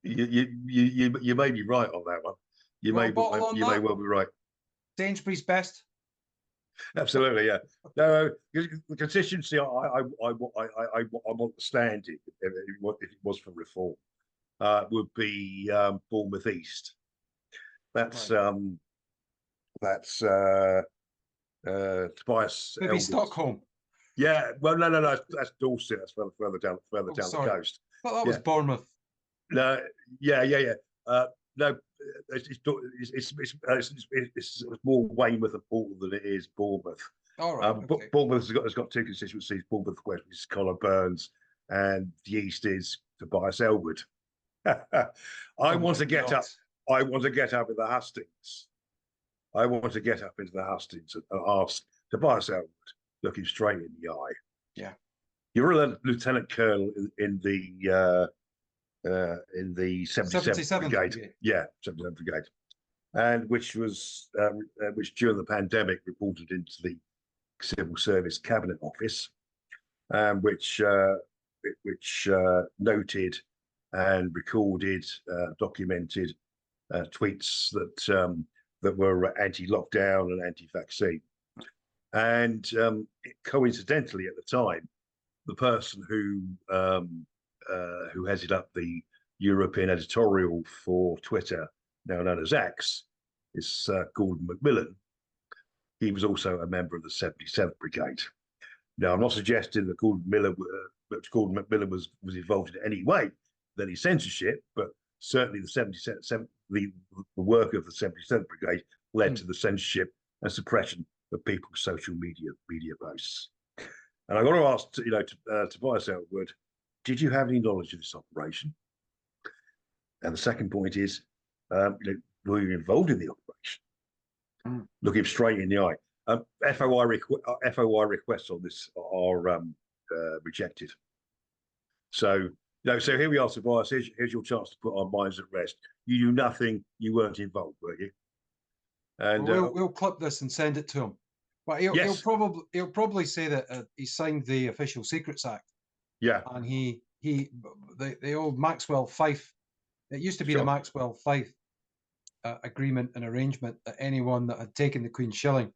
You may be right on that one. You may well be right. Sainsbury's best. Absolutely, yeah. No, the constituency I want to stand in if it was for Reform would be Bournemouth East. That's Tobias Maybe Elwood's. Stockholm. Yeah, well, no, that's Dorset. That's further down the coast. I thought that was Bournemouth. No, yeah. No, it's more Weymouth and Portal than it is Bournemouth. All right. Okay. Bournemouth has got two constituencies: Bournemouth West, which is Colin Burns, and the East is Tobias Elwood. I want to get up in the hustings. I want to get up into the hustings and ask Tobias Elwood, look him straight in the eye. Yeah. You're a lieutenant colonel in the 77th Brigade. Yeah, 77th Brigade. And which during the pandemic reported into the Civil Service Cabinet Office, which noted and recorded, documented tweets that were anti-lockdown and anti-vaccine. And coincidentally, at the time, the person who headed up the European editorial for Twitter, now known as X, is Gordon Macmillan. He was also a member of the 77th Brigade. Now, I'm not suggesting that Gordon Macmillan was involved in any way with any censorship, but certainly the work of the 77th Brigade led to the censorship and suppression of people's social media posts. And I got to ask, Tobias Elwood, did you have any knowledge of this operation? And the second point is, were you involved in the operation? Look him straight in the eye. FOI requests on this are rejected. So here we are, Tobias. Here's your chance to put our minds at rest. You knew nothing. You weren't involved, were you? And we'll clip this and send it to him. But he'll probably say that he signed the Official Secrets Act. Yeah. And the old Maxwell Fyfe. It used to be the Maxwell Fyfe agreement and arrangement that anyone that had taken the Queen's shilling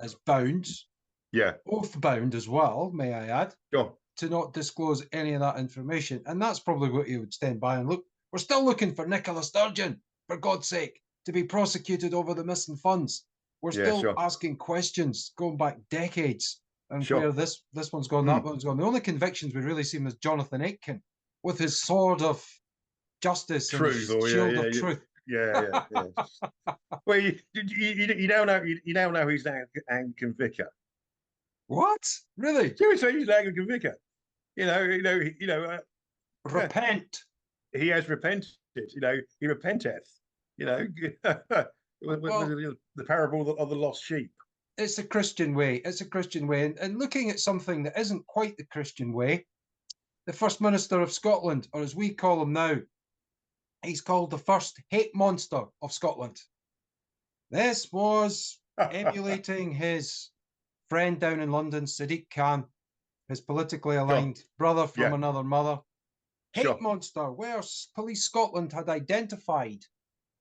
is bound. Yeah. Oath bound as well, may I add. Sure. To not disclose any of that information. And that's probably what he would stand by and look. We're still looking for Nicola Sturgeon, for God's sake, to be prosecuted over the missing funds. We're still asking questions going back decades and where this one's gone, that one's gone. The only convictions we really see was Jonathan Aitken with his sword of justice and shield of truth. Yeah. Well, you now know he's an Anglican vicar. What? Really? Seriously, he's an Anglican vicar. Repent. He has repented. He repenteth. The parable of the lost sheep. It's a Christian way. And looking at something that isn't quite the Christian way, the First Minister of Scotland, or as we call him now, he's called the first hate monster of Scotland. This was emulating his friend down in London, Sadiq Khan, his politically aligned brother from another mother. Hate monster, where Police Scotland had identified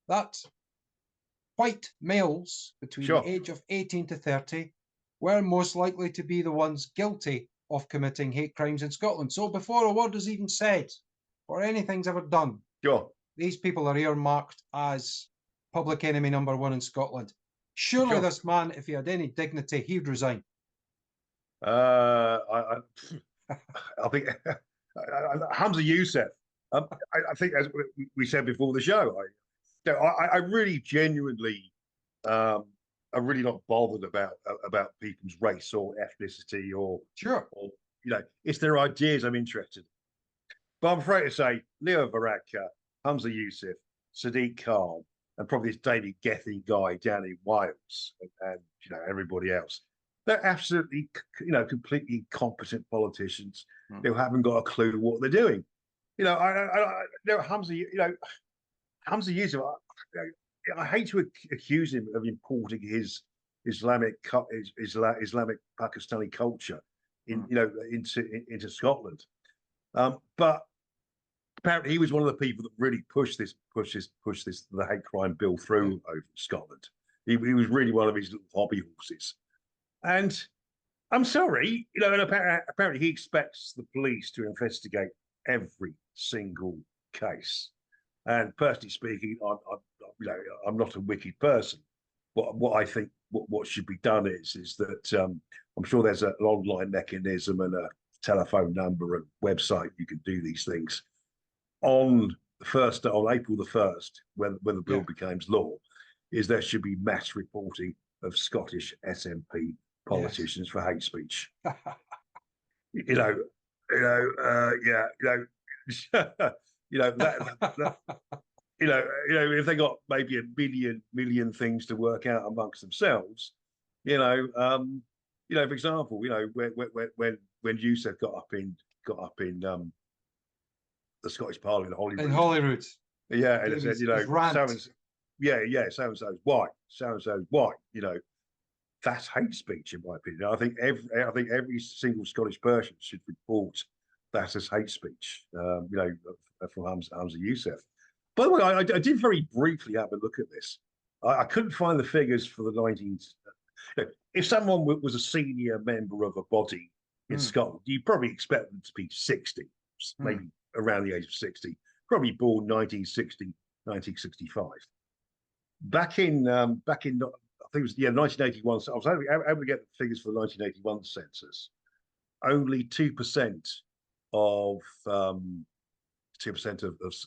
that white males between the age of 18 to 30 were most likely to be the ones guilty of committing hate crimes in Scotland. So before a word is even said or anything's ever done, these people are earmarked as public enemy number one in Scotland. Surely this man, if he had any dignity, he'd resign. I think Hamza Youssef. I think, as we said before the show, I really genuinely, I'm really not bothered about people's race or ethnicity or it's their ideas I'm interested in. But I'm afraid to say, Leo Varadkar, Hamza Youssef, Sadiq Khan, and probably this David Gethin guy down in Wales, and everybody else. They're absolutely, completely incompetent politicians who haven't got a clue what they're doing. Hamza, Hamza Yusuf, I hate to accuse him of importing his Islamic Pakistani culture into Scotland. But apparently he was one of the people that really pushed the hate crime bill through over Scotland. He was really one of his little hobby horses. And I'm sorry, and apparently he expects the police to investigate every single case. And personally speaking, I'm not a wicked person. What I think what should be done is that I'm sure there's an online mechanism and a telephone number and website you can do these things. On April the 1st, when the bill becomes law, is there should be mass reporting of Scottish SNP politicians for hate speech. If they got maybe a million things to work out amongst themselves, for example, when Youssef got up in the Scottish Parliament in Holyrood, and it said, so-and-so's white, so-and-so's white, that's hate speech, in my opinion. I think every single Scottish person should report that as hate speech, from Hamza Youssef. By the way, I did very briefly have a look at this. I couldn't find the figures for the 19th. If someone was a senior member of a body in Scotland, you probably expect them to be 60, maybe around the age of 60, probably born 1960, 1965. Back in I think it was 1981. So I was able to get the figures for the 1981 census. Only 2%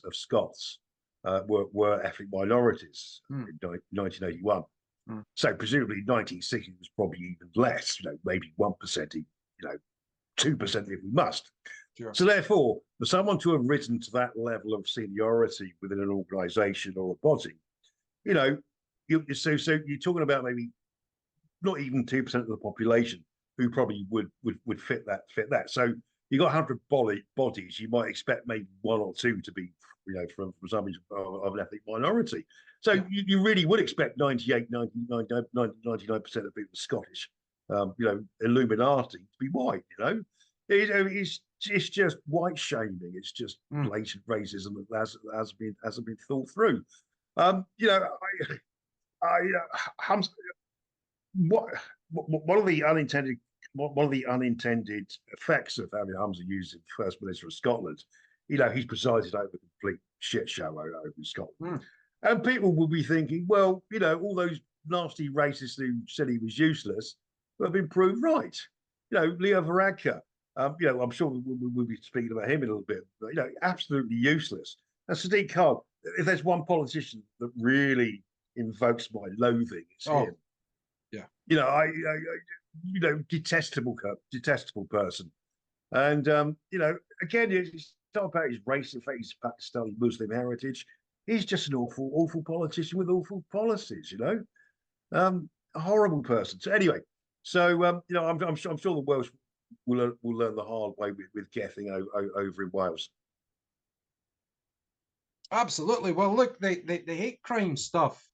of Scots were ethnic minorities in 1981. So presumably 1960 was probably even less, maybe 1%, 2% if we must. Sure. So therefore, for someone to have risen to that level of seniority within an organisation or a body, so you're talking about maybe not even 2% of the population who probably would fit that. So you got 100 bodies, you might expect maybe one or two to be, from somebody of an ethnic minority. So you really would expect 99% of people Scottish, Illuminati to be white. It's just white shaming. It's just blatant racism that hasn't been thought through. One of the unintended effects of having Hamza Youssef First Minister of Scotland, he's presided over a complete shit show over Scotland. And people will be thinking, well, all those nasty racists who said he was useless have been proved right. Leo Varadkar, I'm sure we'll be speaking about him in a little bit, but, absolutely useless. And Sadiq Khan, if there's one politician that really invokes my loathing, it's him. Yeah. Detestable person. And, again, it's not about his race, in fact, his Pakistani Muslim heritage. He's just an awful politician with awful policies, a horrible person. So anyway, I'm sure the Welsh will learn the hard way with Gething over in Wales. Absolutely. Well, look, the hate crime stuff.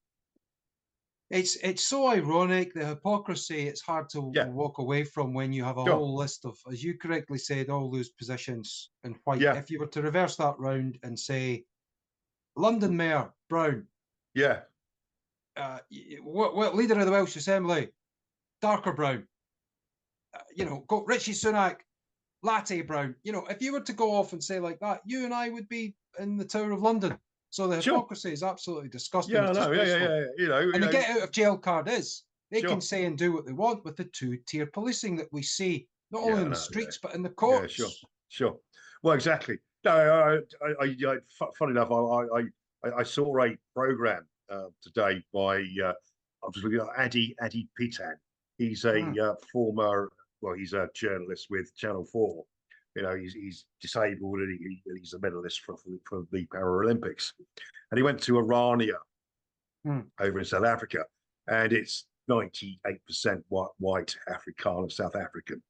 It's so ironic, the hypocrisy. It's hard to walk away from when you have a whole list of, as you correctly said, all those positions in white. Yeah. If you were to reverse that round and say, London Mayor Brown. Yeah. What leader of the Welsh Assembly? Darker brown. Go Richie Sunak, latte brown. If you were to go off and say like that, you and I would be in the Tower of London. So the hypocrisy is absolutely disgusting. Yeah, I know. Yeah. And the get out of jail card is they can say and do what they want with the two-tier policing that we see not only in the streets but in the courts. Yeah, sure. Well, exactly. No, funny enough, I saw a program today by I'm just looking at Adi Pitan. He's a he's a journalist with Channel 4. He's disabled and he's a medalist for the Paralympics. And he went to Irania over in South Africa. And it's 98% white Afrikaner, South African.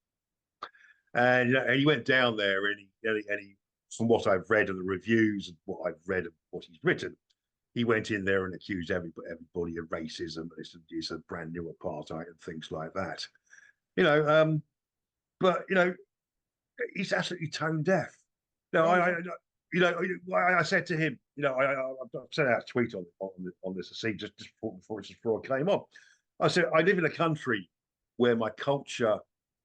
And he went down there, and he, from what I've read of the reviews and what I've read of what he's written, he went in there and accused everybody of racism. It's a brand new apartheid and things like that. But he's absolutely tone deaf. No, I said to him, I sent out a tweet on this, just before I came on. I said, I live in a country where my culture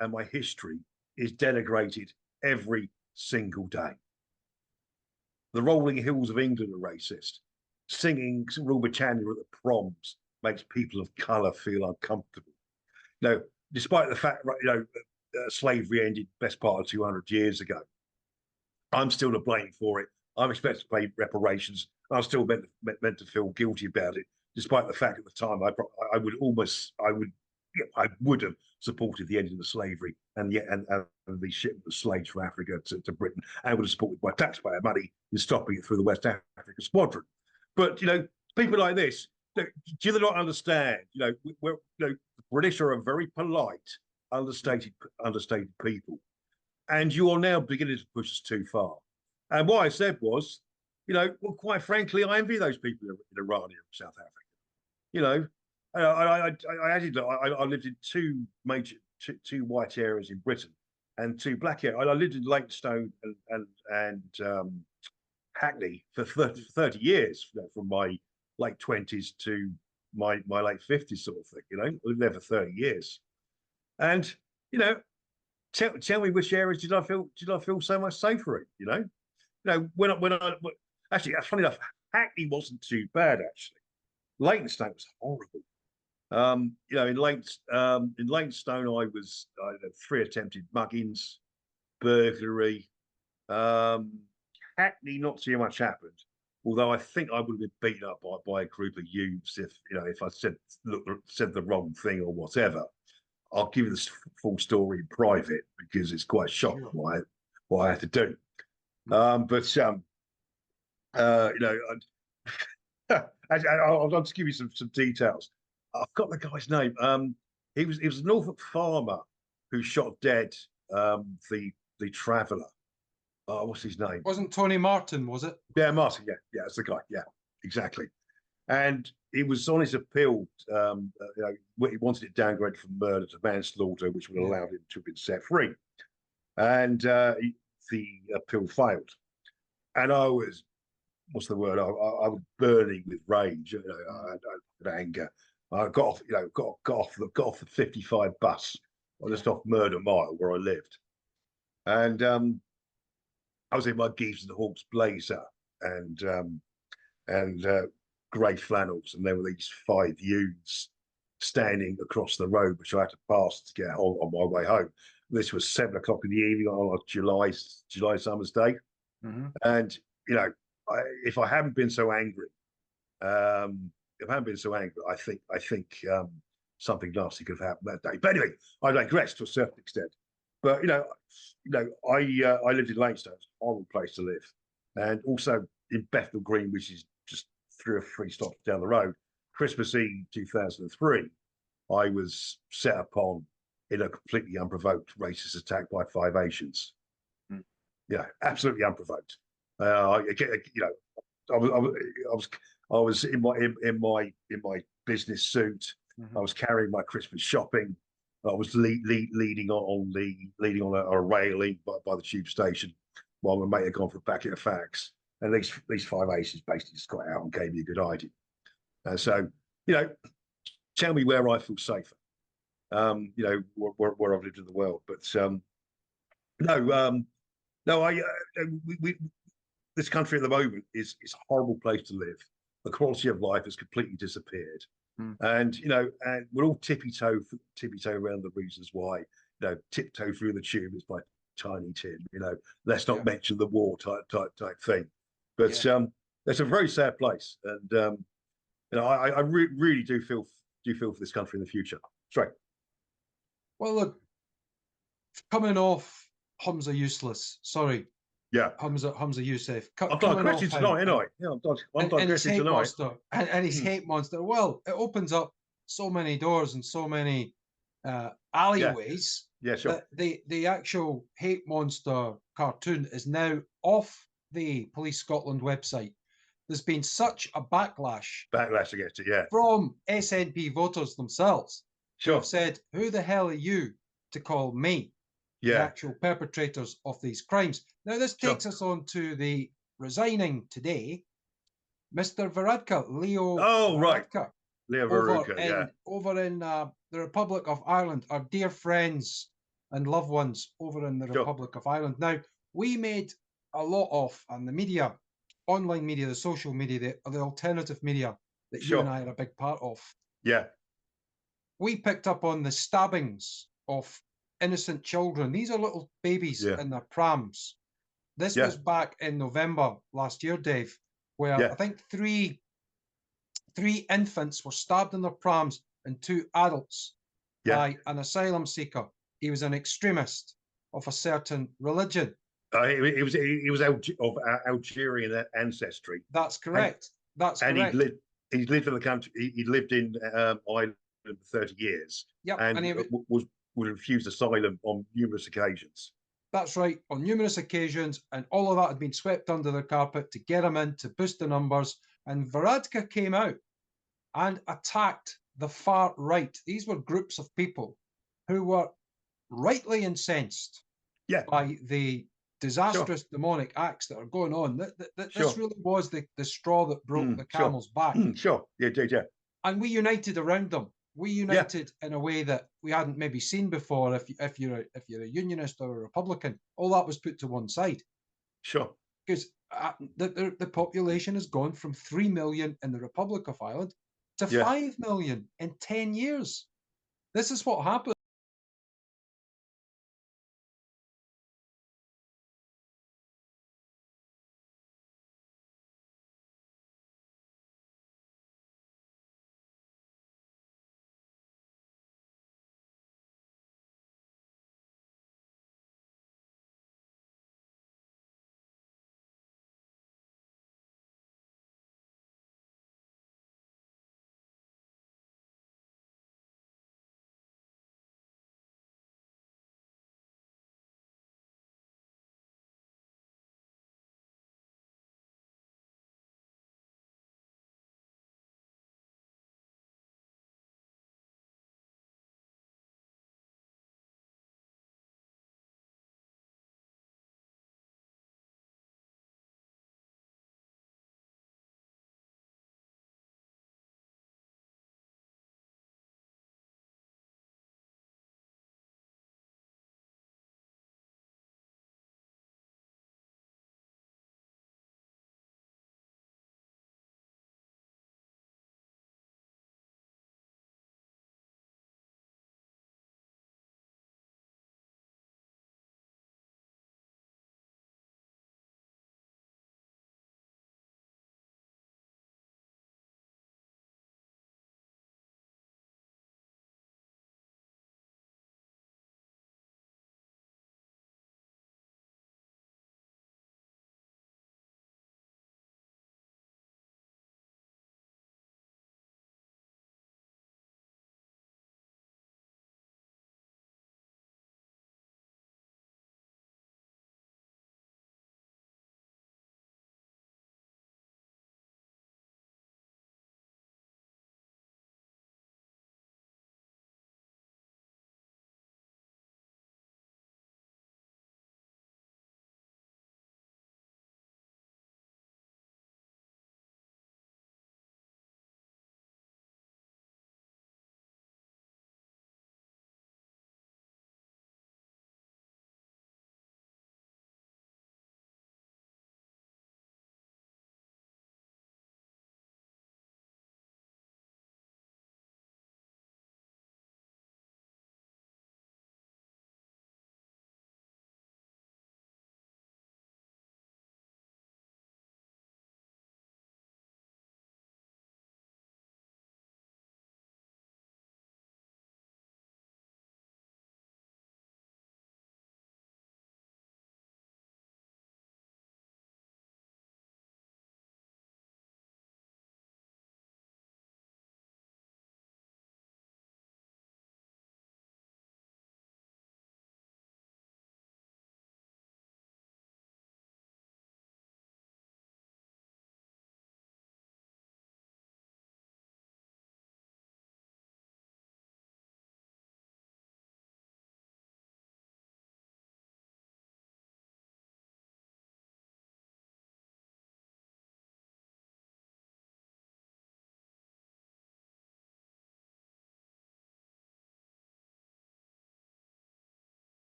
and my history is denigrated every single day. The rolling hills of England are racist. Singing Rule Britannia at the proms makes people of colour feel uncomfortable. Despite the fact, slavery ended best part of 200 years ago, I'm still to blame for it. I'm expected to pay reparations. I'm still meant to feel guilty about it, despite the fact at the time I would have supported the ending of slavery and the shipment of slaves from Africa to Britain, and would have supported my taxpayer money in stopping it through the West Africa Squadron. But people like this, do they not understand? The British are a very polite, understated people, and you are now beginning to push us too far. And what I said was, well, quite frankly, I envy those people in Iran and South Africa. I lived in two white areas in Britain and two black areas. I lived in Leytonstone and Hackney for 30 years, from my late 20s to my late 50s, sort of thing. I lived there for 30 years, and tell me which areas did I feel so much safer in? When I actually, funny enough, Hackney wasn't too bad actually. Leytonstone was horrible. In Leytonstone, I had 3 attempted muggings, burglary. Hackney, not too much happened. Although I think I would have been beaten up by a group of youths if I said the wrong thing or whatever. I'll give you the full story in private because it's quite shocking what I had to do. I'll just give you some details. I've got the guy's name. He was a Norfolk farmer who shot dead the traveller. What's his name? Wasn't Tony Martin, was it? Yeah, Martin. Yeah, that's the guy. Yeah, exactly. And he was on his appeal. He wanted it downgraded from murder to manslaughter, which would allow him to have been set free. And the appeal failed. And I was, what's the word? I was burning with rage, anger. I got off the 55 bus just off Murder Mile where I lived, and I was in my Geeves and the Hawks blazer and grey flannels, and there were these 5 youths standing across the road, which I had to pass to get on my way home. This was 7 o'clock in the evening on a July summer's day, and if I hadn't been so angry, I think something nasty could have happened that day. But anyway, I digress to a certain extent. But I lived in Leytonstone, it's a horrible place to live, and also in Bethnal Green, which is just 3 or 3 stops down the road. Christmas Eve 2003, I was set upon in a completely unprovoked racist attack by 5 Asians. Yeah, absolutely unprovoked. I was in my business suit. I was carrying my Christmas shopping. I was leading on a railing by the tube station while my mate had gone for a packet of facts. And these 5 Asians basically just got out and gave me a good idea. So tell me where I feel safer. Where I've lived in the world, but this country at the moment is a horrible place to live. The quality of life has completely disappeared, and we're all tippy-toe around the reasons why. Tiptoe through the tube is by Tiny Tim. Let's not mention the war type thing. But it's a very sad place, and I really do feel for this country in the future. Sorry. Well, look, coming off Humza Useless, sorry. Yeah. Humza Youssef. I'm digressing tonight, ain't I? Yeah, I'm digressing tonight. And his hate monster. Well, it opens up so many doors and so many Yeah. alleyways Yeah. Sure. that the actual hate monster cartoon is now off the Police Scotland website. There's been such a backlash Backlash against it. Yeah. from SNP voters themselves who have Sure. said, who the hell are you to call me the Yeah. actual perpetrators of these crimes? Now, this Sure. takes us on to the resigning today, Mr. Varadkar, Leo Oh, right. Varadkar, Leo over Varadkar. Yeah. in the Republic of Ireland, our dear friends and loved ones over in the Sure. Republic of Ireland. Now, we made a lot of, and the media, online media, the social media, the alternative media that you and Sure. I are a big part of, Yeah. we picked up on the stabbings of innocent children. These are little babies Yeah. in their prams. This Yeah. was back in November last year, Dave, where Yeah. I think three infants were stabbed in their prams and two adults Yeah. by an asylum seeker. He was an extremist of a certain religion. He was of Algerian ancestry. That's correct. That's And correct. he'd lived in the country. He'd lived in Ireland for 30 years. Yep, And and he was refused asylum on numerous occasions. That's right, on numerous occasions, and all of that had been swept under the carpet to get him in, to boost the numbers. And Varadkar came out and attacked the far right. These were groups of people who were rightly incensed Yeah. by the disastrous demonic acts that are going on. This really was the straw that broke the camel's back. Sure. Yeah. Yeah. And we united around them. We united in a way that we hadn't maybe seen before. If you're a unionist or a Republican, all that was put to one side. Sure. Because the population has gone from 3 million in the Republic of Ireland to 5 million in 10 years. This is what happens